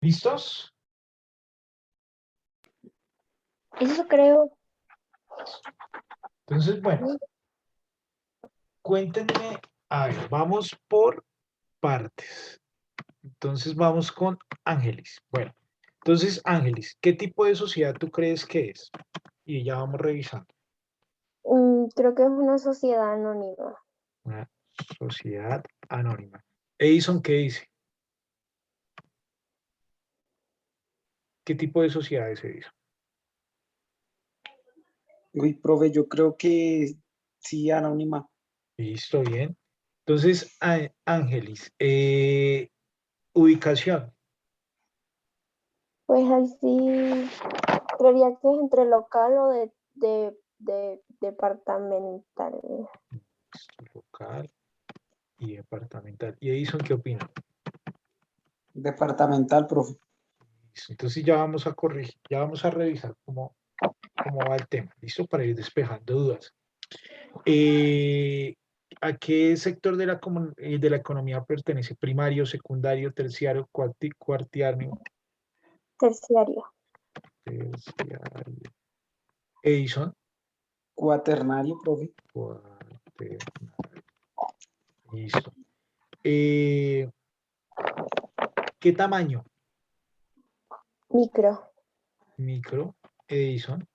¿Listos? Eso creo. Entonces, bueno, cuéntenme, a ver, vamos por partes. Entonces vamos con Ángeles. Bueno, entonces Ángeles, ¿qué tipo de sociedad tú crees que es? Y ya vamos revisando. Creo que es una sociedad anónima. Una sociedad anónima. Edison, ¿qué dice? ¿Qué tipo de sociedad es Edison? Uy, profe, yo creo que sí, anónima. Listo, bien. Entonces, Ángeles, ubicación. Pues ahí sí, creería que es entre local o de departamental. Local y departamental. ¿Y Edison qué opina? Departamental, profe. Listo, entonces ya vamos a corregir, ya vamos a revisar cómo va el tema. ¿Listo? Para ir despejando dudas. Eh, ¿A qué sector de la economía pertenece? ¿Primario, secundario, terciario, cuartiario? Terciario. Terciario. Edison. Cuaternario, profe. Cuaternario. Listo. Eh, ¿Qué tamaño? Micro. Micro. Edison.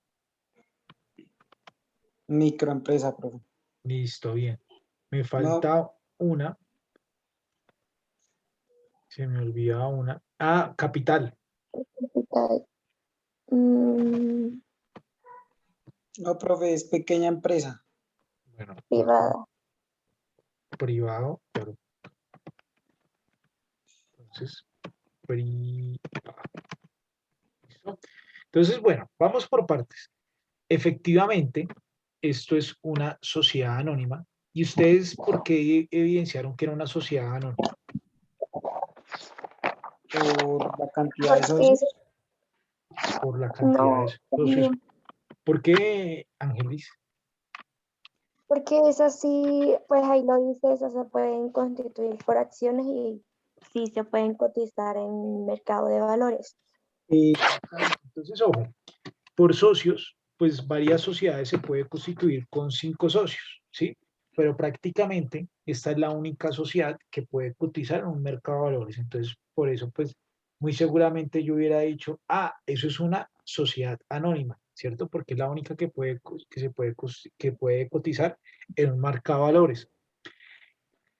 Microempresa, profe. Listo, bien. Me No, falta una. Se me olvidaba una. Ah, capital. Capital. Mm, no, profe, es pequeña empresa. Bueno, privada. privado, pero entonces, privado. ¿Listo? Entonces, bueno, vamos por partes. Efectivamente, esto es una sociedad anónima. ¿Y ustedes por qué evidenciaron que era una sociedad anónima? Por la cantidad de Porque es, socios. Por la cantidad de no, socios. ¿Por qué, Ángelis? porque es así, pues ahí lo dice, eso se pueden constituir por acciones y sí se pueden cotizar en mercado de valores. Entonces, ojo, por socios, pues varias sociedades se puede constituir con 5 socios, ¿sí? Pero prácticamente esta es la única sociedad que puede cotizar en un mercado de valores. Entonces, por eso, pues, muy seguramente yo hubiera dicho, eso es una sociedad anónima, ¿cierto? Porque es la única que puede cotizar en un mercado de valores.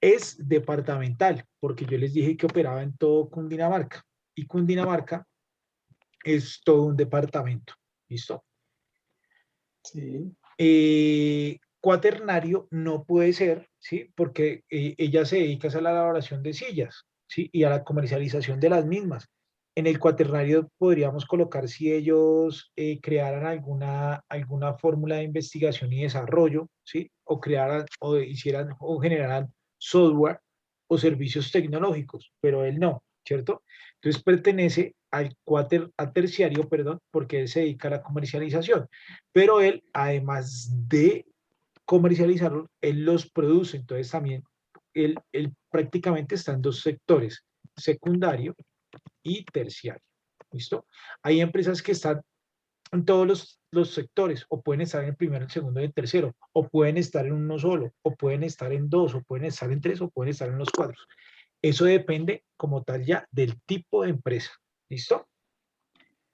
Es departamental, porque yo les dije que operaba en todo Cundinamarca. Y Cundinamarca es todo un departamento, ¿listo? Sí. Cuaternario no puede ser, ¿sí? Porque ella se dedica a la elaboración de sillas, ¿sí? Y a la comercialización de las mismas. En el cuaternario podríamos colocar si ellos crearan alguna fórmula de investigación y desarrollo, ¿sí? O crearan, o hicieran, o generaran software o servicios tecnológicos, pero él no, ¿cierto? Entonces pertenece al terciario, perdón, porque él se dedica a la comercialización, pero él, además de comercializarlos, él los produce, entonces también él prácticamente está en 2 sectores, secundario y terciario. ¿Listo? Hay empresas que están en todos los sectores, o pueden estar en el primero, el segundo y el tercero, o pueden estar en uno solo, o pueden estar en 2, o pueden estar en 3, o pueden estar en los 4. Eso depende como tal ya del tipo de empresa. ¿Listo?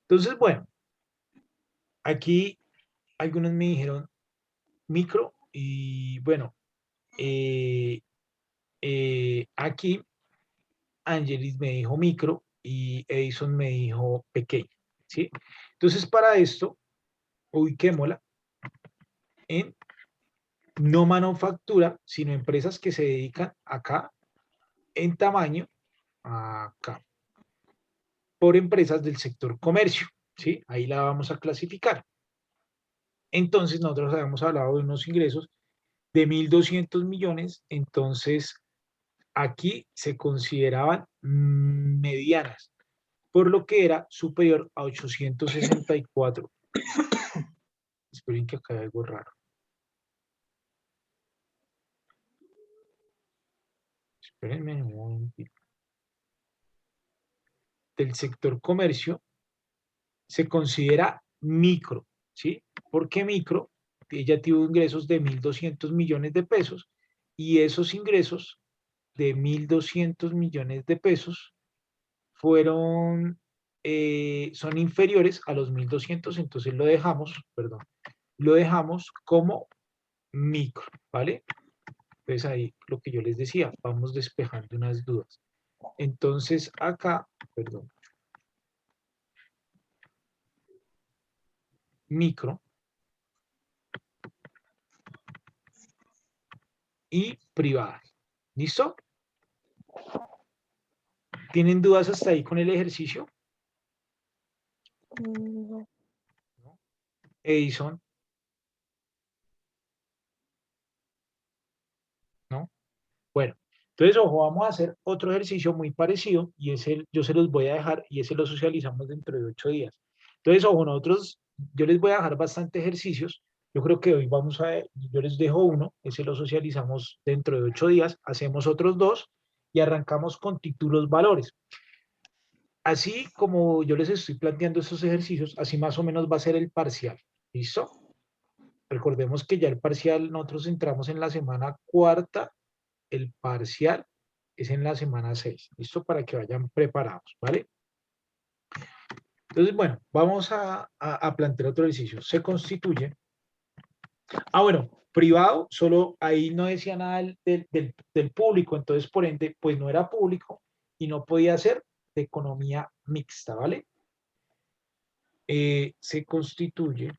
Entonces, bueno, aquí algunos me dijeron micro y bueno, eh, aquí Angelis me dijo micro y Edison me dijo pequeño, ¿sí? Entonces, para esto, ubiquémosla en no manufactura, sino empresas que se dedican acá en tamaño, acá, por empresas del sector comercio, ¿sí? Ahí la vamos a clasificar. Entonces, nosotros habíamos hablado de unos ingresos de 1.200 millones, entonces aquí se consideraban medianas, por lo que era superior a 864. Esperen que acá hay algo raro. Espérenme un momentito. del sector comercio se considera micro, ¿sí? ¿Por qué micro? Ella tuvo ingresos de 1.200 millones de pesos y esos ingresos de 1.200 millones de pesos son inferiores a los 1.200, entonces lo dejamos, perdón, lo dejamos como micro, ¿vale? Entonces ahí lo que yo les decía, vamos despejando unas dudas. Entonces acá, perdón, micro y privada. ¿Listo? ¿Tienen dudas hasta ahí con el ejercicio? No. ¿No? Edison, ¿no? Bueno, entonces, ojo, vamos a hacer otro ejercicio muy parecido y yo se los voy a dejar y ese lo socializamos dentro de 8 días. Entonces, ojo, yo les voy a dejar bastante ejercicios. Yo creo que hoy yo les dejo uno, ese lo socializamos dentro de 8 días, hacemos otros dos y arrancamos con títulos valores. Así como yo les estoy planteando estos ejercicios, así más o menos va a ser el parcial. ¿Listo? Recordemos que ya el parcial, nosotros entramos en la semana cuarta, el parcial es en la semana 6. ¿Listo? Para que vayan preparados, ¿vale? Entonces, bueno, vamos a plantear otro ejercicio. Se constituye. Bueno, privado, solo ahí no decía nada del público, entonces por ende, pues no era público y no podía ser de economía mixta, ¿vale? Se constituye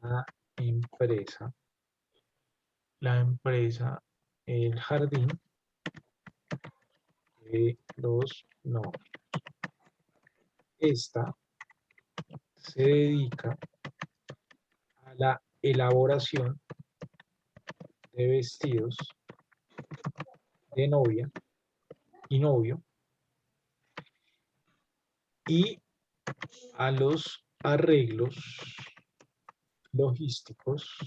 la empresa, el jardín de los no. Esta se dedica a la elaboración de vestidos de novia y novio y a los arreglos logísticos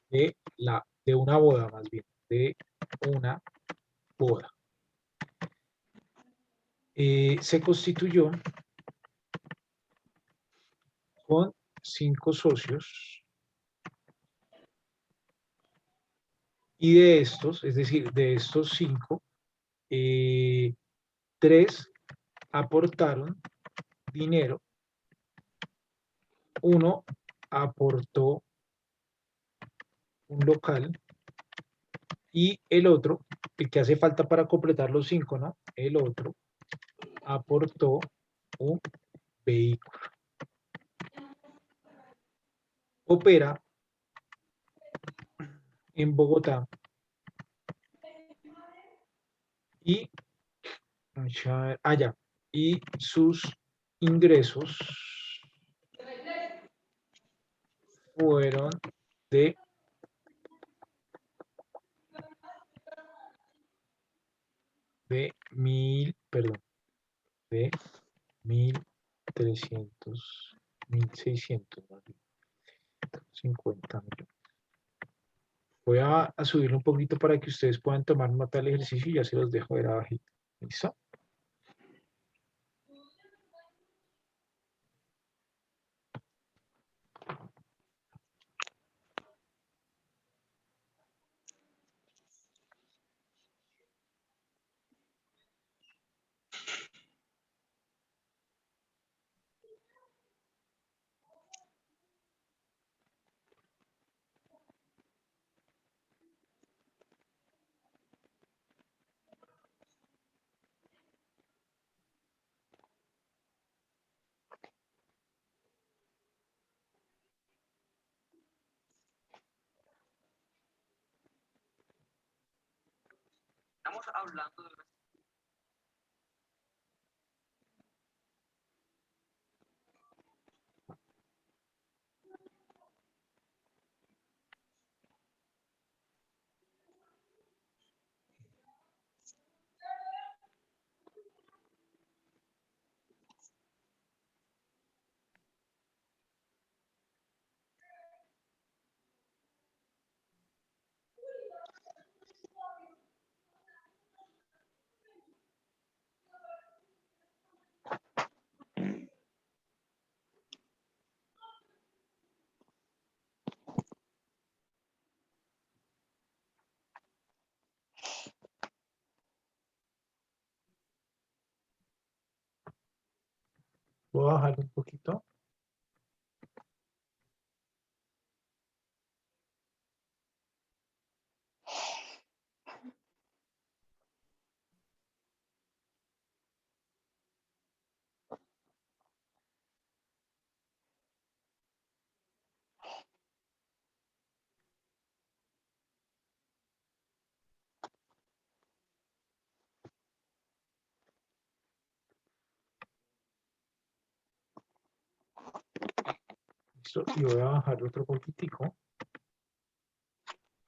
de una boda, más bien, de una boda. Se constituyó con 5 socios y de estos, es decir, de estos 5, 3 aportaron dinero, uno aportó un local y el otro, el que hace falta para completar los 5, ¿no? El otro aportó un vehículo. Opera en Bogotá y allá. Y sus ingresos fueron de perdón, de 1.300, 1.600, 50 millones. Voy a subirlo un poquito para que ustedes puedan tomar nota del ejercicio y ya se los dejo ver abajito. ¿Listo? Estamos hablando de Voy a bajar un poquito. Listo, y voy a bajar otro poquitico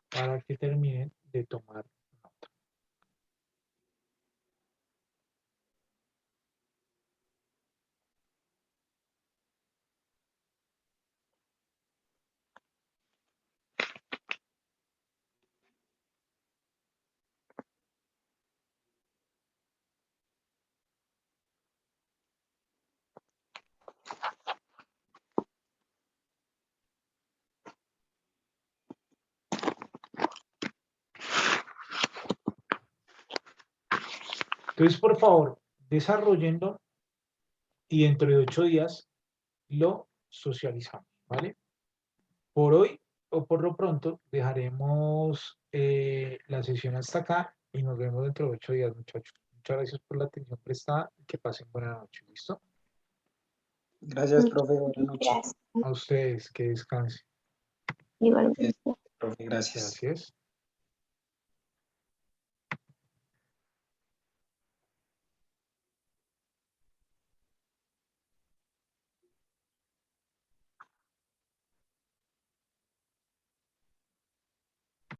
para que terminen de tomar nota. Entonces, por favor, desarrollenlo y dentro de 8 días lo socializamos, ¿vale? Por hoy o por lo pronto dejaremos la sesión hasta acá y nos vemos dentro de 8 días, muchachos. Muchas gracias por la atención prestada y que pasen buena noche, ¿listo? Gracias, profe. Buenas noches. Gracias. A ustedes, que descansen. Igualmente. Profe, gracias. Gracias.